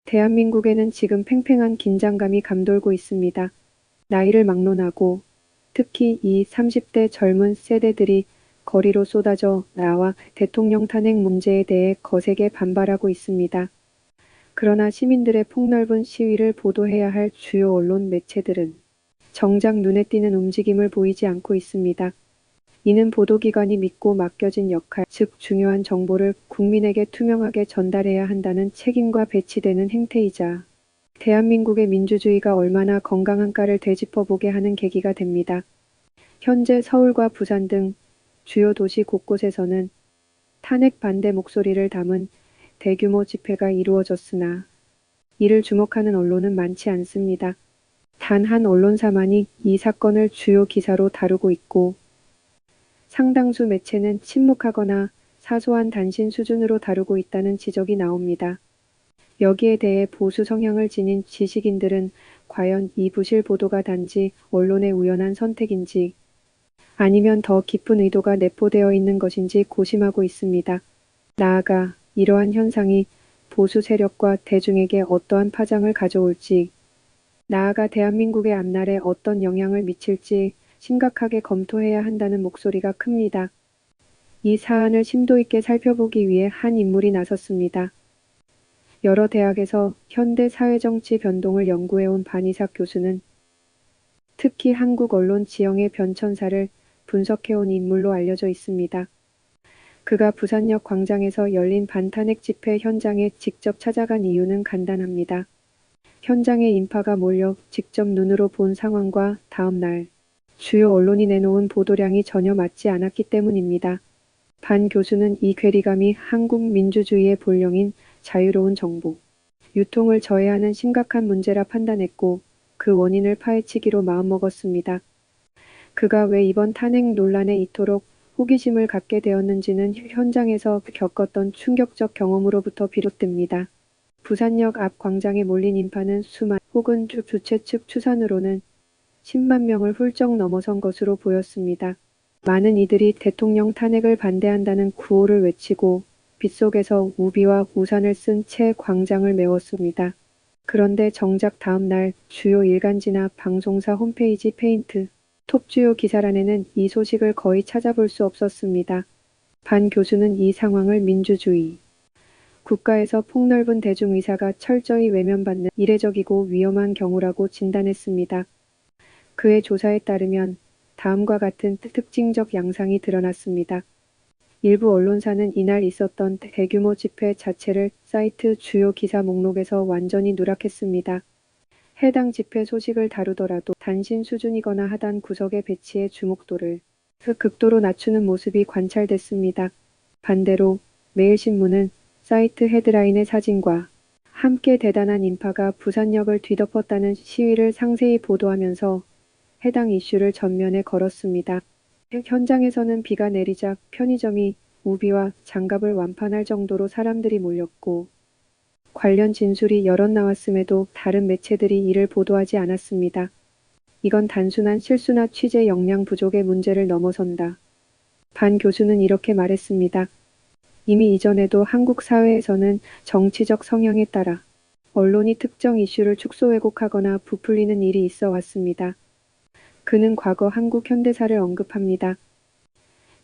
대한민국에는 지금 팽팽한 긴장감이 감돌고 있습니다. 나이를 막론하고 특히 30대 젊은 세대들이 거리로 쏟아져 나와 대통령 탄핵 문제에 대해 거세게 반발하고 있습니다. 그러나 시민들의 폭넓은 시위를 보도해야 할 주요 언론 매체들은 정작 눈에 띄는 움직임을 보이지 않고 있습니다. 이는 보도기관이 믿고 맡겨진 역할, 즉 중요한 정보를 국민에게 투명하게 전달해야 한다는 책임과 배치되는 행태이자 대한민국의 민주주의가 얼마나 건강한가를 되짚어보게 하는 계기가 됩니다. 현재 서울과 부산 등 주요 도시 곳곳에서는 탄핵 반대 목소리를 담은 대규모 집회가 이루어졌으나 이를 주목하는 언론은 많지 않습니다. 단 한 언론사만이 이 사건을 주요 기사로 다루고 있고 상당수 매체는 침묵하거나 사소한 단신 수준으로 다루고 있다는 지적이 나옵니다. 여기에 대해 보수 성향을 지닌 지식인들은 과연 이 부실 보도가 단지 언론의 우연한 선택인지 아니면 더 깊은 의도가 내포되어 있는 것인지 고심하고 있습니다. 나아가 이러한 현상이 보수 세력과 대중에게 어떠한 파장을 가져올지, 나아가 대한민국의 앞날에 어떤 영향을 미칠지 심각하게 검토해야 한다는 목소리가 큽니다. 이 사안을 심도 있게 살펴보기 위해 한 인물이 나섰습니다. 여러 대학에서 현대 사회정치 변동을 연구해온 반이삭 교수는 특히 한국 언론 지형의 변천사를 분석해온 인물로 알려져 있습니다. 그가 부산역 광장에서 열린 반탄핵 집회 현장에 직접 찾아간 이유는 간단합니다. 현장에 인파가 몰려 직접 눈으로 본 상황과 다음 날 주요 언론이 내놓은 보도량이 전혀 맞지 않았기 때문입니다. 반 교수는 이 괴리감이 한국 민주주의의 본령인 자유로운 정보, 유통을 저해하는 심각한 문제라 판단했고 그 원인을 파헤치기로 마음먹었습니다. 그가 왜 이번 탄핵 논란에 이토록 호기심을 갖게 되었는지는 현장에서 겪었던 충격적 경험으로부터 비롯됩니다. 부산역 앞 광장에 몰린 인파는 수만 혹은 주최 측 추산으로는 10만 명을 훌쩍 넘어선 것으로 보였습니다. 많은 이들이 대통령 탄핵을 반대한다는 구호를 외치고 빗속에서 우비와 우산을 쓴 채 광장을 메웠습니다. 그런데 정작 다음 날 주요 일간지나 방송사 홈페이지 페인트, 톱 주요 기사란에는 이 소식을 거의 찾아볼 수 없었습니다. 반 교수는 이 상황을 민주주의, 국가에서 폭넓은 대중의사가 철저히 외면받는 이례적이고 위험한 경우라고 진단했습니다. 그의 조사에 따르면 다음과 같은 특징적 양상이 드러났습니다. 일부 언론사는 이날 있었던 대규모 집회 자체를 사이트 주요 기사 목록에서 완전히 누락했습니다. 해당 집회 소식을 다루더라도 단신 수준이거나 하단 구석의 배치의 주목도를 극도로 낮추는 모습이 관찰됐습니다. 반대로 매일신문은 사이트 헤드라인의 사진과 함께 대단한 인파가 부산역을 뒤덮었다는 시위를 상세히 보도하면서 해당 이슈를 전면에 걸었습니다. 현장에서는 비가 내리자 편의점이 우비와 장갑을 완판할 정도로 사람들이 몰렸고 관련 진술이 여럿 나왔음에도 다른 매체들이 이를 보도하지 않았습니다. 이건 단순한 실수나 취재 역량 부족의 문제를 넘어선다. 반 교수는 이렇게 말했습니다. 이미 이전에도 한국 사회에서는 정치적 성향에 따라 언론이 특정 이슈를 축소 왜곡하거나 부풀리는 일이 있어 왔습니다. 그는 과거 한국 현대사를 언급합니다.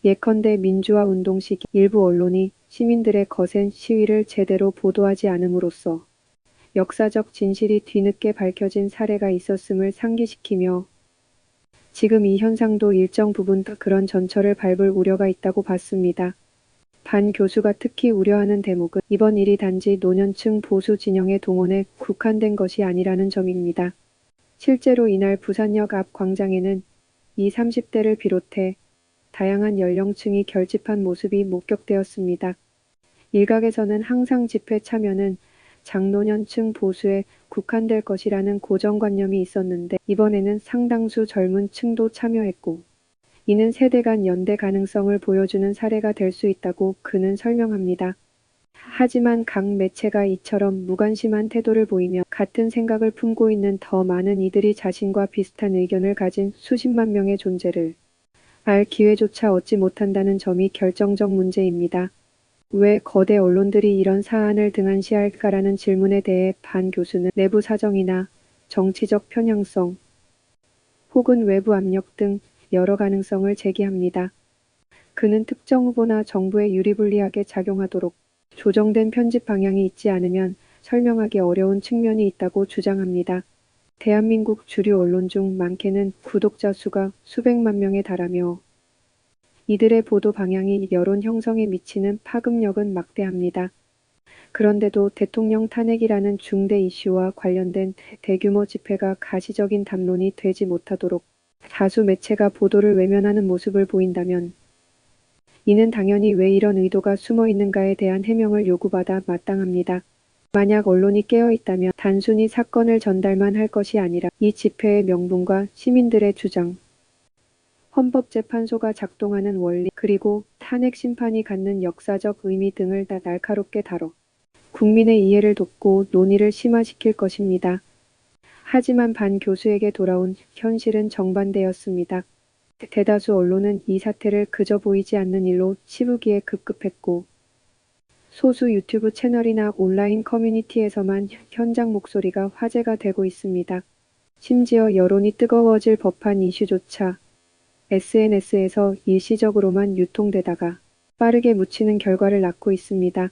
예컨대 민주화 운동 시기 일부 언론이 시민들의 거센 시위를 제대로 보도하지 않음으로써 역사적 진실이 뒤늦게 밝혀진 사례가 있었음을 상기시키며 지금 이 현상도 일정 부분 그런 전철을 밟을 우려가 있다고 봤습니다. 반 교수가 특히 우려하는 대목은 이번 일이 단지 노년층 보수 진영의 동원에 국한된 것이 아니라는 점입니다. 실제로 이날 부산역 앞 광장에는 30대를 비롯해 다양한 연령층이 결집한 모습이 목격되었습니다. 일각에서는 항상 집회 참여는 장노년층 보수에 국한될 것이라는 고정관념이 있었는데 이번에는 상당수 젊은 층도 참여했고 이는 세대 간 연대 가능성을 보여주는 사례가 될 수 있다고 그는 설명합니다. 하지만 각 매체가 이처럼 무관심한 태도를 보이며 같은 생각을 품고 있는 더 많은 이들이 자신과 비슷한 의견을 가진 수십만 명의 존재를 알 기회조차 얻지 못한다는 점이 결정적 문제입니다. 왜 거대 언론들이 이런 사안을 등한시할까라는 질문에 대해 반 교수는 내부 사정이나 정치적 편향성 혹은 외부 압력 등 여러 가능성을 제기합니다. 그는 특정 후보나 정부에 유리불리하게 작용하도록 조정된 편집 방향이 있지 않으면 설명하기 어려운 측면이 있다고 주장합니다. 대한민국 주류 언론 중 많게는 구독자 수가 수백만 명에 달하며 이들의 보도 방향이 여론 형성에 미치는 파급력은 막대합니다. 그런데도 대통령 탄핵이라는 중대 이슈와 관련된 대규모 집회가 가시적인 담론이 되지 못하도록 다수 매체가 보도를 외면하는 모습을 보인다면 이는 당연히 왜 이런 의도가 숨어 있는가에 대한 해명을 요구받아 마땅합니다. 만약 언론이 깨어 있다면 단순히 사건을 전달만 할 것이 아니라 이 집회의 명분과 시민들의 주장, 헌법재판소가 작동하는 원리, 그리고 탄핵 심판이 갖는 역사적 의미 등을 다 날카롭게 다뤄 국민의 이해를 돕고 논의를 심화시킬 것입니다. 하지만 반 교수에게 돌아온 현실은 정반대였습니다. 대다수 언론은 이 사태를 그저 보이지 않는 일로 치부기에 급급했고 소수 유튜브 채널이나 온라인 커뮤니티에서만 현장 목소리가 화제가 되고 있습니다. 심지어 여론이 뜨거워질 법한 이슈조차 SNS에서 일시적으로만 유통되다가 빠르게 묻히는 결과를 낳고 있습니다.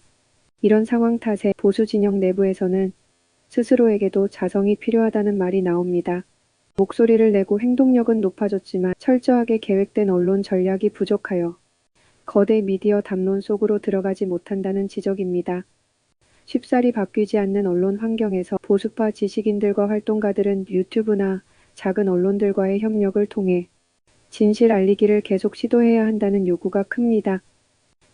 이런 상황 탓에 보수 진영 내부에서는 스스로에게도 자성이 필요하다는 말이 나옵니다. 목소리를 내고 행동력은 높아졌지만 철저하게 계획된 언론 전략이 부족하여 거대 미디어 담론 속으로 들어가지 못한다는 지적입니다. 쉽사리 바뀌지 않는 언론 환경에서 보수파 지식인들과 활동가들은 유튜브나 작은 언론들과의 협력을 통해 진실 알리기를 계속 시도해야 한다는 요구가 큽니다.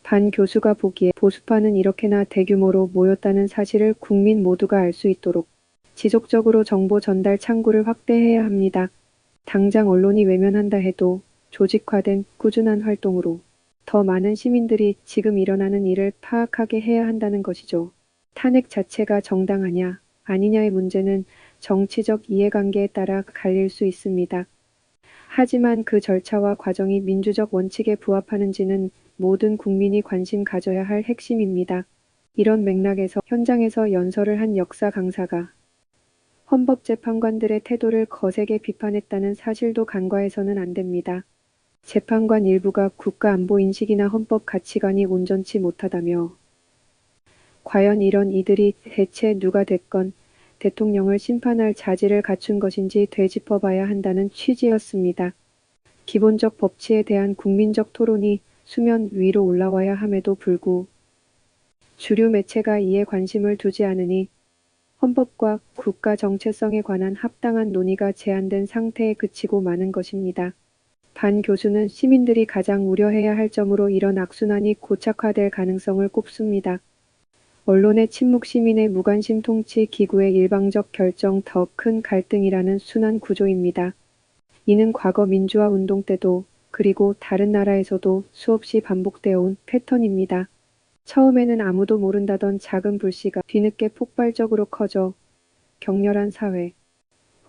반 교수가 보기에 보수파는 이렇게나 대규모로 모였다는 사실을 국민 모두가 알 수 있도록 지속적으로 정보 전달 창구를 확대해야 합니다. 당장 언론이 외면한다 해도 조직화된 꾸준한 활동으로 더 많은 시민들이 지금 일어나는 일을 파악하게 해야 한다는 것이죠. 탄핵 자체가 정당하냐, 아니냐의 문제는 정치적 이해관계에 따라 갈릴 수 있습니다. 하지만 그 절차와 과정이 민주적 원칙에 부합하는지는 모든 국민이 관심 가져야 할 핵심입니다. 이런 맥락에서 현장에서 연설을 한 역사 강사가 헌법재판관들의 태도를 거세게 비판했다는 사실도 간과해서는 안 됩니다. 재판관 일부가 국가안보 인식이나 헌법 가치관이 온전치 못하다며 과연 이런 이들이 대체 누가 됐건 대통령을 심판할 자질을 갖춘 것인지 되짚어봐야 한다는 취지였습니다. 기본적 법치에 대한 국민적 토론이 수면 위로 올라와야 함에도 불구 주류 매체가 이에 관심을 두지 않으니 헌법과 국가 정체성에 관한 합당한 논의가 제한된 상태에 그치고 마는 것입니다. 반 교수는 시민들이 가장 우려해야 할 점으로 이런 악순환이 고착화될 가능성을 꼽습니다. 언론의 침묵, 시민의 무관심, 통치 기구의 일방적 결정, 더 큰 갈등이라는 순환 구조입니다. 이는 과거 민주화 운동 때도 그리고 다른 나라에서도 수없이 반복되어 온 패턴입니다. 처음에는 아무도 모른다던 작은 불씨가 뒤늦게 폭발적으로 커져 격렬한 사회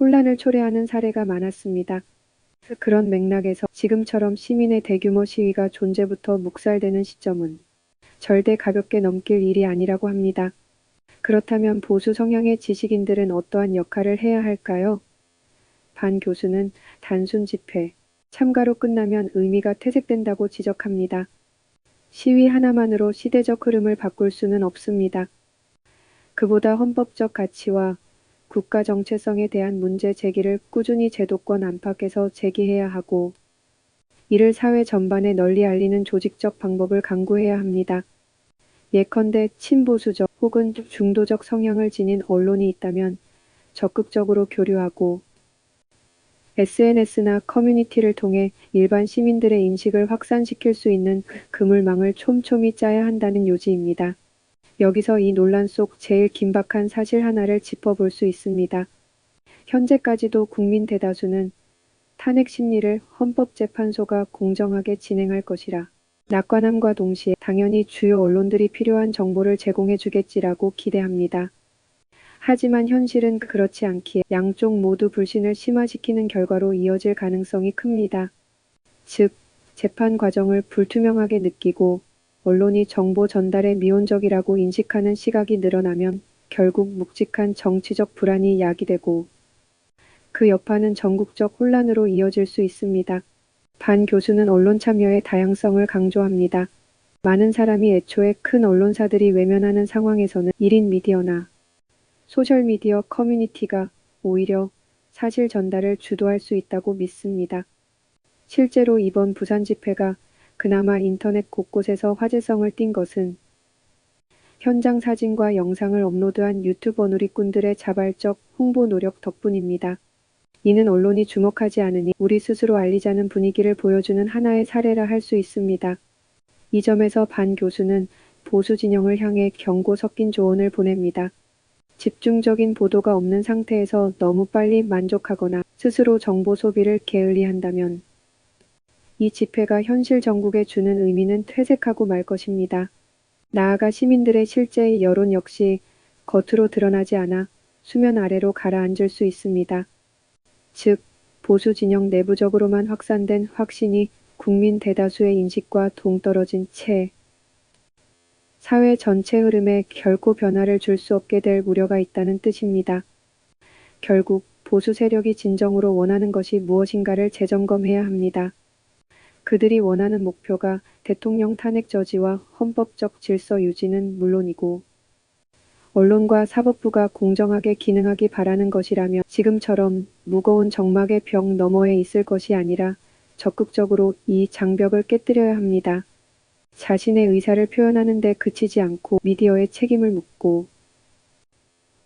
혼란을 초래하는 사례가 많았습니다. 그런 맥락에서 지금처럼 시민의 대규모 시위가 존재부터 묵살되는 시점은 절대 가볍게 넘길 일이 아니라고 합니다. 그렇다면 보수 성향의 지식인들은 어떠한 역할을 해야 할까요? 반 교수는 단순 집회, 참가로 끝나면 의미가 퇴색된다고 지적합니다. 시위 하나만으로 시대적 흐름을 바꿀 수는 없습니다. 그보다 헌법적 가치와 국가 정체성에 대한 문제 제기를 꾸준히 제도권 안팎에서 제기해야 하고 이를 사회 전반에 널리 알리는 조직적 방법을 강구해야 합니다. 예컨대 친보수적 혹은 중도적 성향을 지닌 언론이 있다면 적극적으로 교류하고 SNS나 커뮤니티를 통해 일반 시민들의 인식을 확산시킬 수 있는 그물망을 촘촘히 짜야 한다는 요지입니다. 여기서 이 논란 속 제일 긴박한 사실 하나를 짚어볼 수 있습니다. 현재까지도 국민 대다수는 탄핵 심리를 헌법재판소가 공정하게 진행할 것이라 낙관함과 동시에 당연히 주요 언론들이 필요한 정보를 제공해 주겠지라고 기대합니다. 하지만 현실은 그렇지 않기에 양쪽 모두 불신을 심화시키는 결과로 이어질 가능성이 큽니다. 즉, 재판 과정을 불투명하게 느끼고 언론이 정보 전달에 미온적이라고 인식하는 시각이 늘어나면 결국 묵직한 정치적 불안이 야기되고 그 여파는 전국적 혼란으로 이어질 수 있습니다. 반 교수는 언론 참여의 다양성을 강조합니다. 많은 사람이 애초에 큰 언론사들이 외면하는 상황에서는 1인 미디어나 소셜미디어 커뮤니티가 오히려 사실 전달을 주도할 수 있다고 믿습니다. 실제로 이번 부산 집회가 그나마 인터넷 곳곳에서 화제성을 띈 것은 현장 사진과 영상을 업로드한 유튜버 누리꾼들의 자발적 홍보 노력 덕분입니다. 이는 언론이 주목하지 않으니 우리 스스로 알리자는 분위기를 보여주는 하나의 사례라 할 수 있습니다. 이 점에서 반 교수는 보수 진영을 향해 경고 섞인 조언을 보냅니다. 집중적인 보도가 없는 상태에서 너무 빨리 만족하거나 스스로 정보 소비를 게을리한다면 이 집회가 현실 정국에 주는 의미는 퇴색하고 말 것입니다. 나아가 시민들의 실제 여론 역시 겉으로 드러나지 않아 수면 아래로 가라앉을 수 있습니다. 즉, 보수 진영 내부적으로만 확산된 확신이 국민 대다수의 인식과 동떨어진 채 사회 전체 흐름에 결코 변화를 줄 수 없게 될 우려가 있다는 뜻입니다. 결국 보수 세력이 진정으로 원하는 것이 무엇인가를 재점검해야 합니다. 그들이 원하는 목표가 대통령 탄핵 저지와 헌법적 질서 유지는 물론이고 언론과 사법부가 공정하게 기능하기 바라는 것이라면 지금처럼 무거운 정막의 벽 너머에 있을 것이 아니라 적극적으로 이 장벽을 깨뜨려야 합니다. 자신의 의사를 표현하는 데 그치지 않고 미디어에 책임을 묻고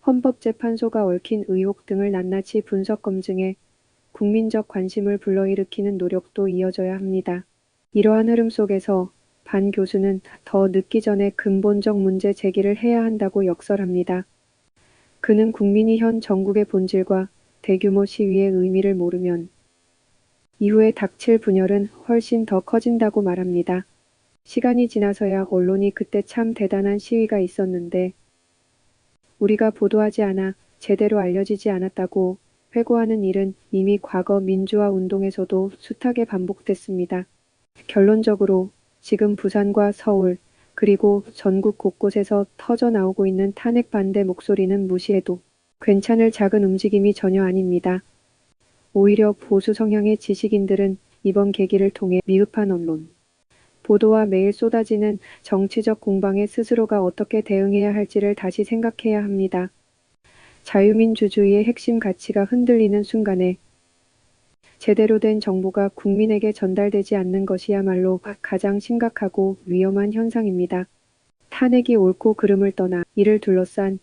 헌법재판소가 얽힌 의혹 등을 낱낱이 분석 검증해 국민적 관심을 불러일으키는 노력도 이어져야 합니다. 이러한 흐름 속에서 반 교수는 더 늦기 전에 근본적 문제 제기를 해야 한다고 역설합니다. 그는 국민이 현 정국의 본질과 대규모 시위의 의미를 모르면 이후에 닥칠 분열은 훨씬 더 커진다고 말합니다. 시간이 지나서야 언론이 그때 참 대단한 시위가 있었는데 우리가 보도하지 않아 제대로 알려지지 않았다고 회고하는 일은 이미 과거 민주화 운동에서도 숱하게 반복됐습니다. 결론적으로 지금 부산과 서울 그리고 전국 곳곳에서 터져 나오고 있는 탄핵 반대 목소리는 무시해도 괜찮을 작은 움직임이 전혀 아닙니다. 오히려 보수 성향의 지식인들은 이번 계기를 통해 미흡한 언론 보도와 매일 쏟아지는 정치적 공방에 스스로가 어떻게 대응해야 할지를 다시 생각해야 합니다. 자유민주주의의 핵심 가치가 흔들리는 순간에 제대로 된 정보가 국민에게 전달되지 않는 것이야말로 가장 심각하고 위험한 현상입니다. 탄핵이 옳고 그름을 떠나 이를 둘러싼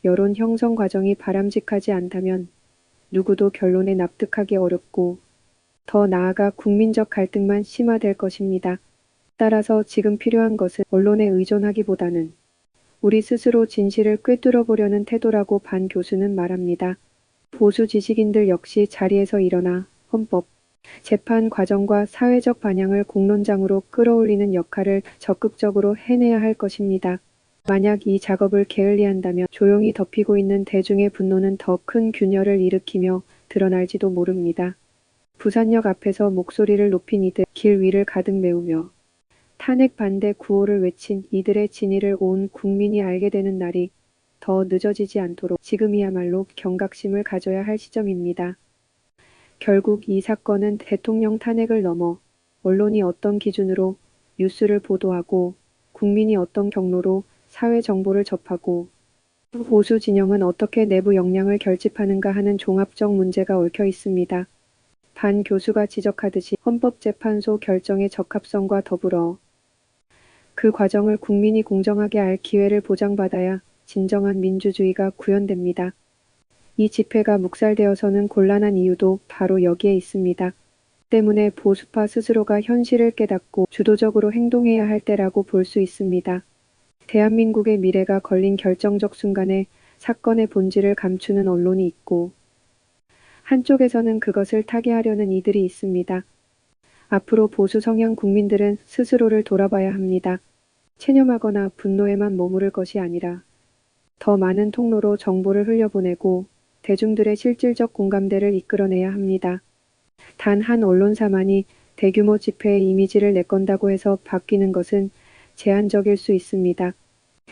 여론 형성 과정이 바람직하지 않다면 누구도 결론에 납득하기 어렵고 더 나아가 국민적 갈등만 심화될 것입니다. 따라서 지금 필요한 것은 언론에 의존하기보다는 우리 스스로 진실을 꿰뚫어 보려는 태도라고 반 교수는 말합니다. 보수 지식인들 역시 자리에서 일어나 헌법, 재판 과정과 사회적 반향을 공론장으로 끌어올리는 역할을 적극적으로 해내야 할 것입니다. 만약 이 작업을 게을리한다면 조용히 덮이고 있는 대중의 분노는 더 큰 균열을 일으키며 드러날지도 모릅니다. 부산역 앞에서 목소리를 높인 이들, 길 위를 가득 메우며 탄핵 반대 구호를 외친 이들의 진위를 온 국민이 알게 되는 날이 더 늦어지지 않도록 지금이야말로 경각심을 가져야 할 시점입니다. 결국 이 사건은 대통령 탄핵을 넘어 언론이 어떤 기준으로 뉴스를 보도하고 국민이 어떤 경로로 사회 정보를 접하고 보수 진영은 어떻게 내부 역량을 결집하는가 하는 종합적 문제가 얽혀 있습니다. 반 교수가 지적하듯이 헌법재판소 결정의 적합성과 더불어 그 과정을 국민이 공정하게 알 기회를 보장받아야 진정한 민주주의가 구현됩니다. 이 집회가 묵살되어서는 곤란한 이유도 바로 여기에 있습니다. 때문에 보수파 스스로가 현실을 깨닫고 주도적으로 행동해야 할 때라고 볼 수 있습니다. 대한민국의 미래가 걸린 결정적 순간에 사건의 본질을 감추는 언론이 있고 한쪽에서는 그것을 타개하려는 이들이 있습니다. 앞으로 보수 성향 국민들은 스스로를 돌아봐야 합니다. 체념하거나 분노에만 머무를 것이 아니라 더 많은 통로로 정보를 흘려보내고 대중들의 실질적 공감대를 이끌어내야 합니다. 단 한 언론사만이 대규모 집회의 이미지를 내건다고 해서 바뀌는 것은 제한적일 수 있습니다.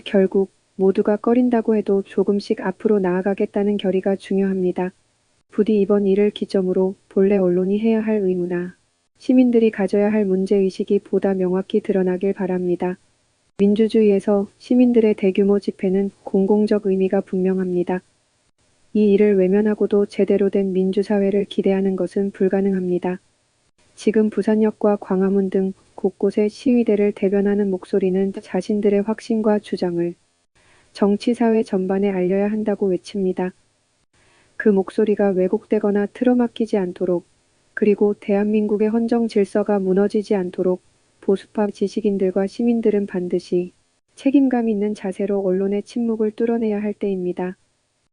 결국 모두가 꺼린다고 해도 조금씩 앞으로 나아가겠다는 결의가 중요합니다. 부디 이번 일을 기점으로 본래 언론이 해야 할 의무나 시민들이 가져야 할 문제의식이 보다 명확히 드러나길 바랍니다. 민주주의에서 시민들의 대규모 집회는 공공적 의미가 분명합니다. 이 일을 외면하고도 제대로 된 민주사회를 기대하는 것은 불가능합니다. 지금 부산역과 광화문 등 곳곳의 시위대를 대변하는 목소리는 자신들의 확신과 주장을 정치사회 전반에 알려야 한다고 외칩니다. 그 목소리가 왜곡되거나 틀어막히지 않도록, 그리고 대한민국의 헌정 질서가 무너지지 않도록 보수파 지식인들과 시민들은 반드시 책임감 있는 자세로 언론의 침묵을 뚫어내야 할 때입니다.